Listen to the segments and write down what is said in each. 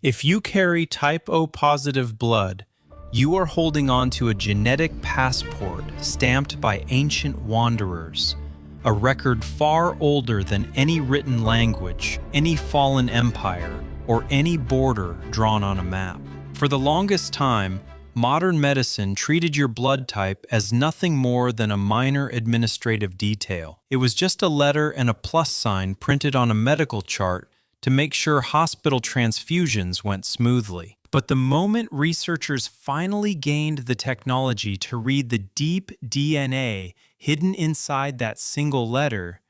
If you carry type O positive blood, you are holding on to a genetic passport stamped by ancient wanderers, a record far older than any written language, any fallen empire, or any border drawn on a map. For the longest time, modern medicine treated your blood type as nothing more than a minor administrative detail. It was just a letter and a plus sign printed on a medical chart to make sure hospital transfusions went smoothly. But the moment researchers finally gained the technology to read the deep DNA hidden inside that single letter,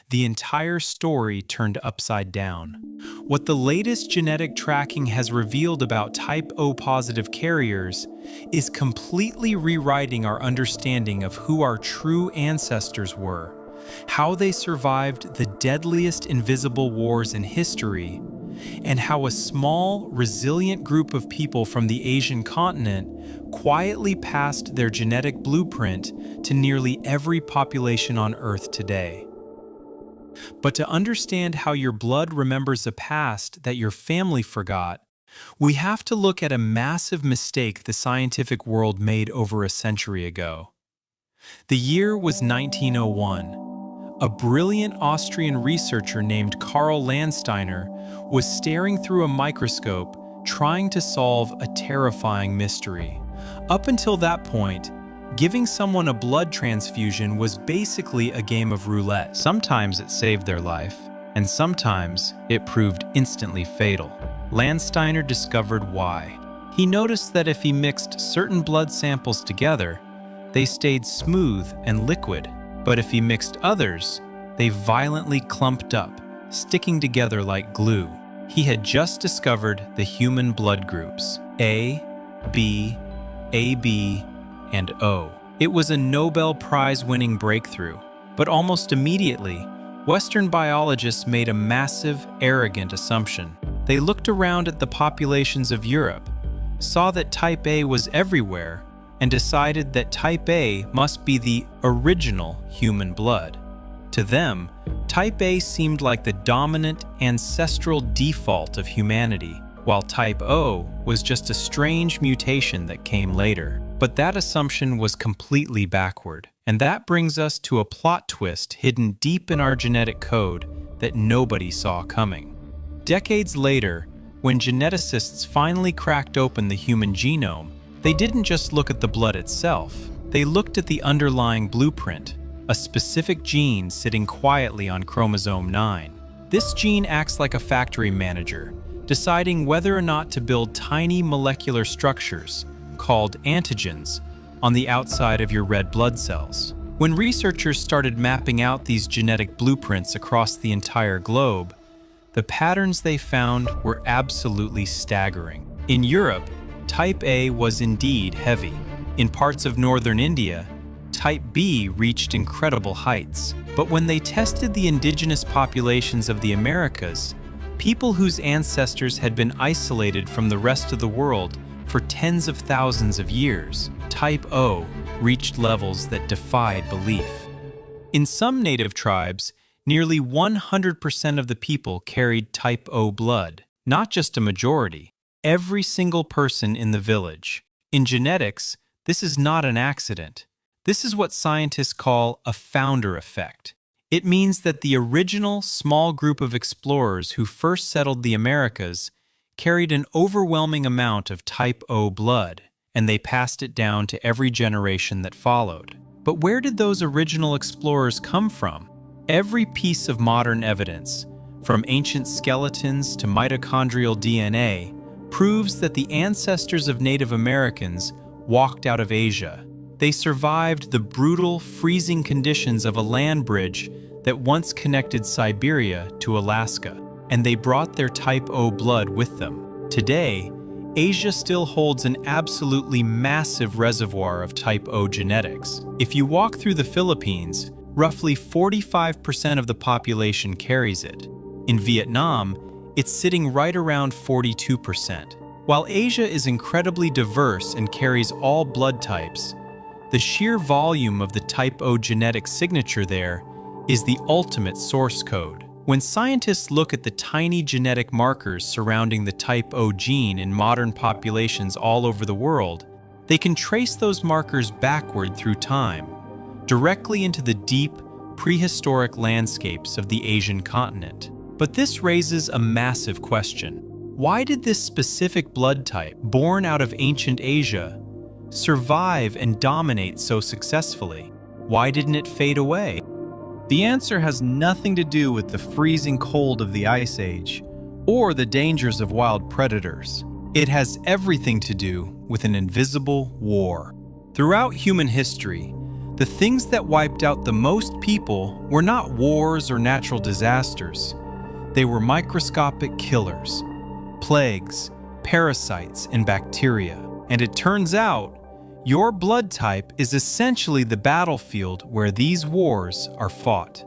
the entire story turned upside down. What the latest genetic tracking has revealed about type O positive carriers is completely rewriting our understanding of who our true ancestors were, how they survived the deadliest invisible wars in history, and how a small, resilient group of people from the Asian continent quietly passed their genetic blueprint to nearly every population on Earth today. But to understand how your blood remembers a past that your family forgot, we have to look at a massive mistake the scientific world made over a century ago. The year was 1901. A brilliant Austrian researcher named Karl Landsteiner was staring through a microscope trying to solve a terrifying mystery. Up until that point, giving someone a blood transfusion was basically a game of roulette. Sometimes it saved their life, and sometimes it proved instantly fatal. Landsteiner discovered why. He noticed that if he mixed certain blood samples together, they stayed smooth and liquid. But if he mixed others, they violently clumped up, sticking together like glue. He had just discovered the human blood groups, A, B, AB, and O. It was a Nobel Prize-winning breakthrough, but almost immediately, Western biologists made a massive, arrogant assumption. They looked around at the populations of Europe, saw that type A was everywhere, and decided that type A must be the original human blood. To them, type A seemed like the dominant ancestral default of humanity, while type O was just a strange mutation that came later. But that assumption was completely backward, and that brings us to a plot twist hidden deep in our genetic code that nobody saw coming. Decades later, when geneticists finally cracked open the human genome, they didn't just look at the blood itself. They looked at the underlying blueprint, a specific gene sitting quietly on chromosome 9. This gene acts like a factory manager, deciding whether or not to build tiny molecular structures, called antigens, on the outside of your red blood cells. When researchers started mapping out these genetic blueprints across the entire globe, the patterns they found were absolutely staggering. In Europe, type A was indeed heavy. In parts of northern India, type B reached incredible heights. But when they tested the indigenous populations of the Americas, people whose ancestors had been isolated from the rest of the world for tens of thousands of years, type O reached levels that defied belief. In some native tribes, nearly 100% of the people carried type O blood, not just a majority. Every single person in the village. In genetics, this is not an accident. This is what scientists call a founder effect. It means that the original small group of explorers who first settled the Americas carried an overwhelming amount of type O blood, and they passed it down to every generation that followed. But where did those original explorers come from? Every piece of modern evidence, from ancient skeletons to mitochondrial DNA, proves that the ancestors of Native Americans walked out of Asia. They survived the brutal, freezing conditions of a land bridge that once connected Siberia to Alaska, and they brought their type O blood with them. Today, Asia still holds an absolutely massive reservoir of type O genetics. If you walk through the Philippines, roughly 45% of the population carries it. In Vietnam, it's sitting right around 42%. While Asia is incredibly diverse and carries all blood types, the sheer volume of the type O genetic signature there is the ultimate source code. When scientists look at the tiny genetic markers surrounding the type O gene in modern populations all over the world, they can trace those markers backward through time, directly into the deep, prehistoric landscapes of the Asian continent. But this raises a massive question. Why did this specific blood type, born out of ancient Asia, survive and dominate so successfully? Why didn't it fade away? The answer has nothing to do with the freezing cold of the Ice Age or the dangers of wild predators. It has everything to do with an invisible war. Throughout human history, the things that wiped out the most people were not wars or natural disasters. They were microscopic killers, plagues, parasites, and bacteria. And it turns out, your blood type is essentially the battlefield where these wars are fought.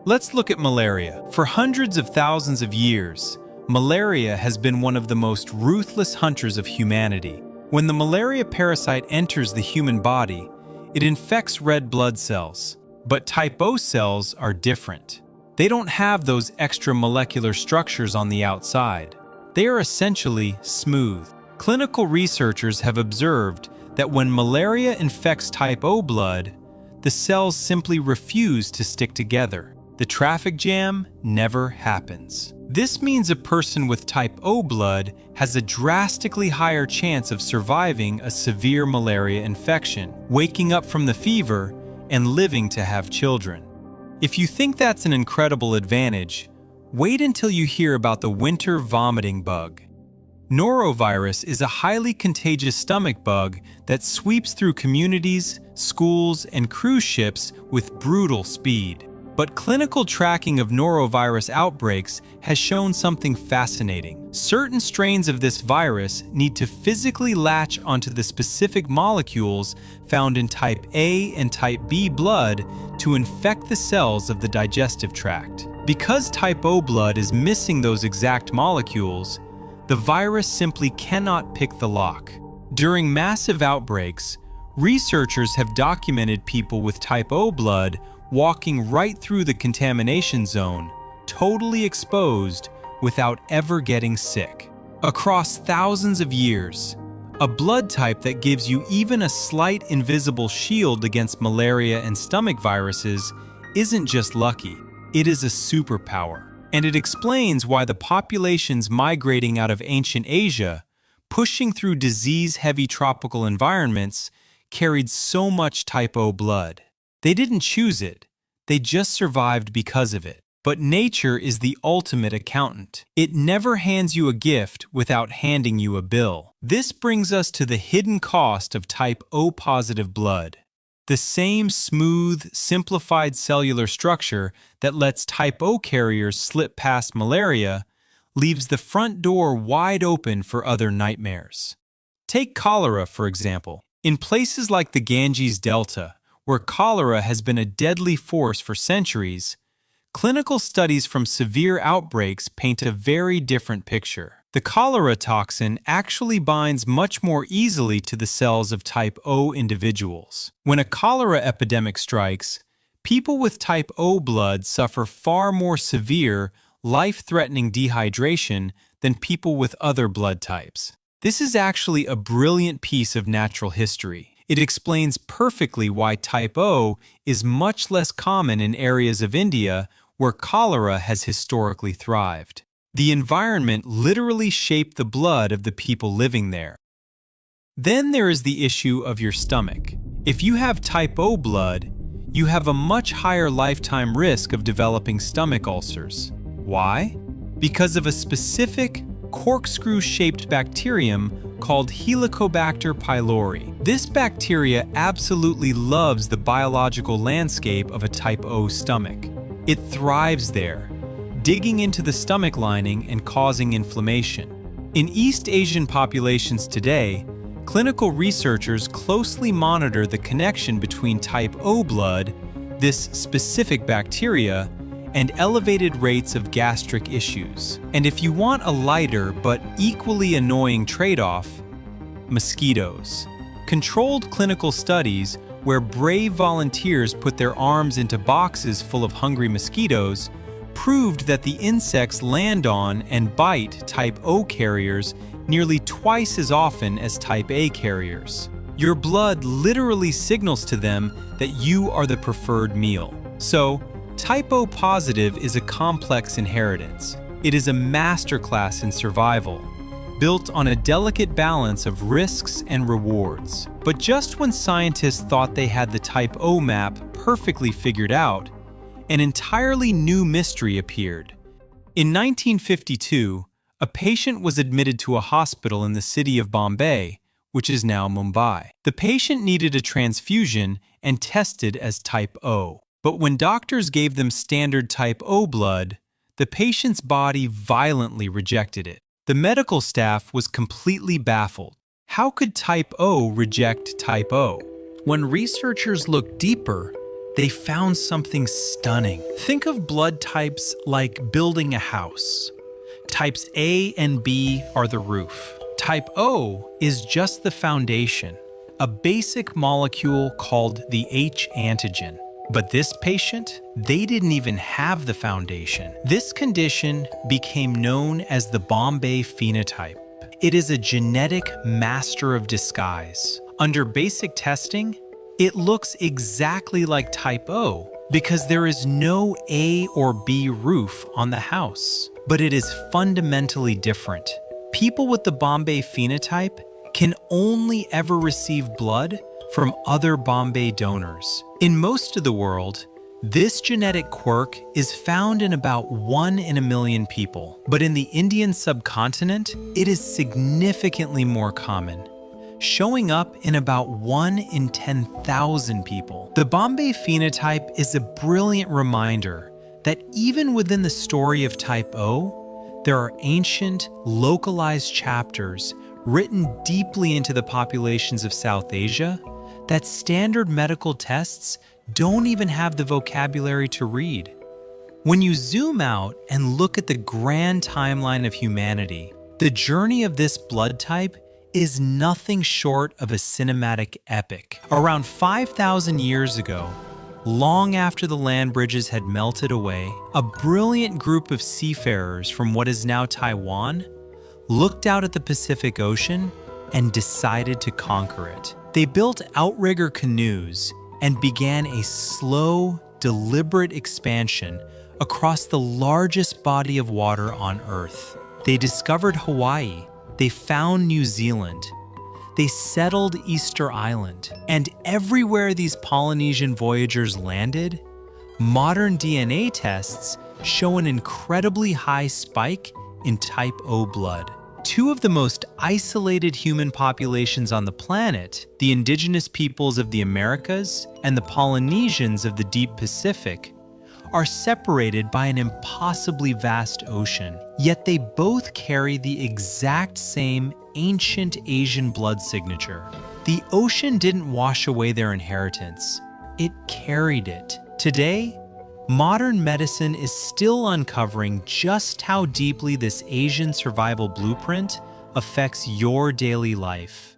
Let's look at malaria. For hundreds of thousands of years, malaria has been one of the most ruthless hunters of humanity. When the malaria parasite enters the human body, it infects red blood cells. But type O cells are different. They don't have those extra molecular structures on the outside. They are essentially smooth. Clinical researchers have observed that when malaria infects type O blood, the cells simply refuse to stick together. The traffic jam never happens. This means a person with type O blood has a drastically higher chance of surviving a severe malaria infection, waking up from the fever, and living to have children. If you think that's an incredible advantage, wait until you hear about the winter vomiting bug. Norovirus is a highly contagious stomach bug that sweeps through communities, schools, and cruise ships with brutal speed. But clinical tracking of norovirus outbreaks has shown something fascinating. Certain strains of this virus need to physically latch onto the specific molecules found in type A and type B blood to infect the cells of the digestive tract. Because type O blood is missing those exact molecules, the virus simply cannot pick the lock. During massive outbreaks, researchers have documented people with type O blood walking right through the contamination zone, totally exposed without ever getting sick. Across thousands of years, a blood type that gives you even a slight invisible shield against malaria and stomach viruses isn't just lucky, it is a superpower. And it explains why the populations migrating out of ancient Asia, pushing through disease-heavy tropical environments, carried so much type O blood. They didn't choose it, they just survived because of it. But nature is the ultimate accountant. It never hands you a gift without handing you a bill. This brings us to the hidden cost of type O positive blood. The same smooth, simplified cellular structure that lets type O carriers slip past malaria leaves the front door wide open for other nightmares. Take cholera, for example. In places like the Ganges Delta, where cholera has been a deadly force for centuries, clinical studies from severe outbreaks paint a very different picture. The cholera toxin actually binds much more easily to the cells of type O individuals. When a cholera epidemic strikes, people with type O blood suffer far more severe, life-threatening dehydration than people with other blood types. This is actually a brilliant piece of natural history. It explains perfectly why type O is much less common in areas of India where cholera has historically thrived. The environment literally shaped the blood of the people living there. Then there is the issue of your stomach. If you have type O blood, you have a much higher lifetime risk of developing stomach ulcers. Why? Because of a specific corkscrew-shaped bacterium called Helicobacter pylori. This bacteria absolutely loves the biological landscape of a type O stomach. It thrives there, digging into the stomach lining and causing inflammation. In East Asian populations today, clinical researchers closely monitor the connection between type O blood, this specific bacteria, and elevated rates of gastric issues. And if you want a lighter but equally annoying trade-off, mosquitoes. Controlled clinical studies where brave volunteers put their arms into boxes full of hungry mosquitoes proved that the insects land on and bite type O carriers nearly twice as often as type A carriers. Your blood literally signals to them that you are the preferred meal. So, type O positive is a complex inheritance. It is a masterclass in survival, built on a delicate balance of risks and rewards. But just when scientists thought they had the type O map perfectly figured out, an entirely new mystery appeared. In 1952, a patient was admitted to a hospital in the city of Bombay, which is now Mumbai. The patient needed a transfusion and tested as type O. But when doctors gave them standard type O blood, the patient's body violently rejected it. The medical staff was completely baffled. How could type O reject type O? When researchers looked deeper, they found something stunning. Think of blood types like building a house. Types A and B are the roof. Type O is just the foundation, a basic molecule called the H antigen. But this patient, they didn't even have the foundation. This condition became known as the Bombay phenotype. It is a genetic master of disguise. Under basic testing, it looks exactly like type O because there is no A or B roof on the house. But it is fundamentally different. People with the Bombay phenotype can only ever receive blood from other Bombay donors. In most of the world, this genetic quirk is found in about 1 in a million people. But in the Indian subcontinent, it is significantly more common, showing up in about 1 in 10,000 people. The Bombay phenotype is a brilliant reminder that even within the story of type O, there are ancient, localized chapters written deeply into the populations of South Asia that standard medical tests don't even have the vocabulary to read. When you zoom out and look at the grand timeline of humanity, the journey of this blood type is nothing short of a cinematic epic. Around 5,000 years ago, long after the land bridges had melted away, a brilliant group of seafarers from what is now Taiwan looked out at the Pacific Ocean and decided to conquer it. They built outrigger canoes and began a slow, deliberate expansion across the largest body of water on Earth. They discovered Hawaii, they found New Zealand, they settled Easter Island, and everywhere these Polynesian voyagers landed, modern DNA tests show an incredibly high spike in type O blood. Two of the most isolated human populations on the planet, the indigenous peoples of the Americas and the Polynesians of the deep Pacific, are separated by an impossibly vast ocean. Yet they both carry the exact same ancient Asian blood signature. The ocean didn't wash away their inheritance, it carried it. Today, modern medicine is still uncovering just how deeply this Asian survival blueprint affects your daily life.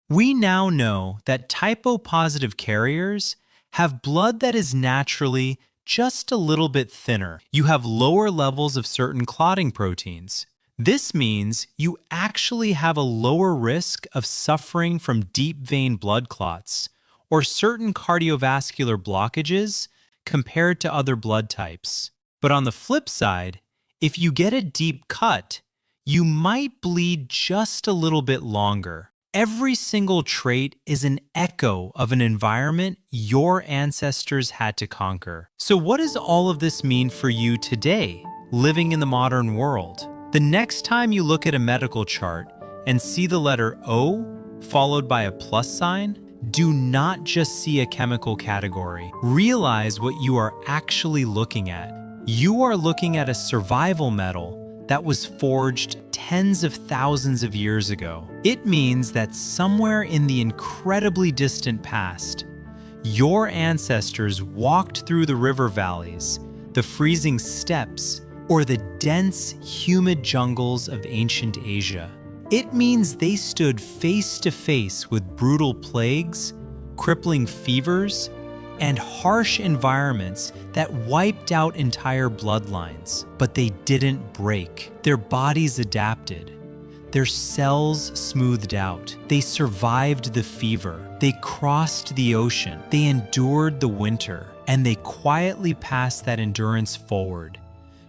We now know that type O positive carriers have blood that is naturally just a little bit thinner. You have lower levels of certain clotting proteins. This means you actually have a lower risk of suffering from deep vein blood clots or certain cardiovascular blockages compared to other blood types. But on the flip side, if you get a deep cut, you might bleed just a little bit longer. Every single trait is an echo of an environment your ancestors had to conquer. So what does all of this mean for you today, living in the modern world? The next time you look at a medical chart and see the letter O followed by a plus sign, do not just see a chemical category. Realize what you are actually looking at. You are looking at a survival metal that was forged tens of thousands of years ago. It means that somewhere in the incredibly distant past, your ancestors walked through the river valleys, the freezing steppes, or the dense, humid jungles of ancient Asia. It means they stood face to face with brutal plagues, crippling fevers, and harsh environments that wiped out entire bloodlines. But they didn't break. Their bodies adapted. Their cells smoothed out. They survived the fever. They crossed the ocean. They endured the winter. And they quietly passed that endurance forward,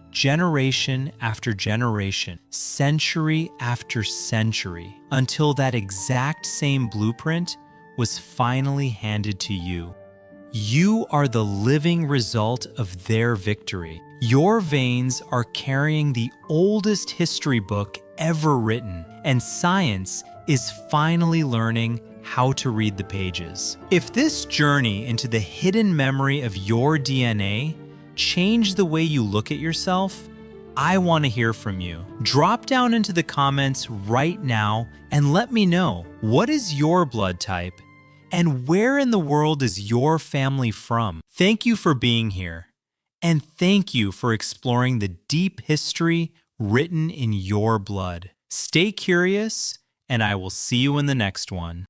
generation after generation, century after century, until that exact same blueprint was finally handed to you. You are the living result of their victory. Your veins are carrying the oldest history book ever written, and science is finally learning how to read the pages. If this journey into the hidden memory of your DNA changed the way you look at yourself, I want to hear from you. Drop down into the comments right now and let me know, what is your blood type and where in the world is your family from? Thank you for being here, and thank you for exploring the deep history written in your blood. Stay curious, and I will see you in the next one.